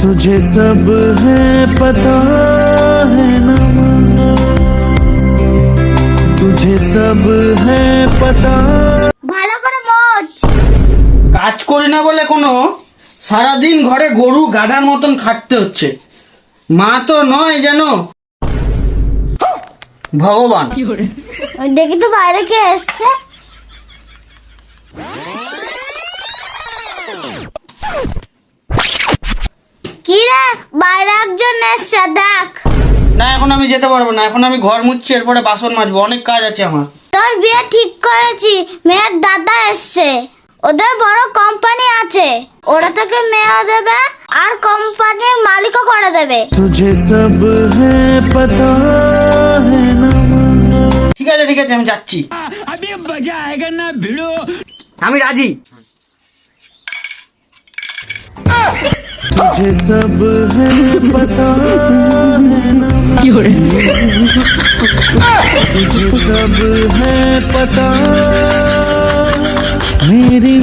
तुझे सब है पता है ना, तुझे सब है पता। ভালো করে মোচ। কাজ করি না বলে কোনো সারাদিন ঘরে গরু গাধার মতন খাটতে হচ্ছে। মা তো নয় যেন ভগবান। দেখি তো বাইরে কে এসছে। কি রে, বাইরে একজন এসছে, দেখ। না, এখন আমি যেতে পারবো না, এখন আমি ঘর মুছছি, এরপরে বাসন মাজবো, অনেক কাজ আছে আমার। তোর বিয়ে ঠিক করেছি, মেয়ের দাদা এসছে। ওদের বড় কোম্পানি আছে, ওরা তোকে মেয়ে দেবে আর কোম্পানির মালিকও করে দেবে। तुझे सब है पता है ना। ঠিক আছে ঠিক আছে, আমি যাচ্ছি। আমি রাজি। तुझे सब है पता है ना, तुझे सब है पता। मेरी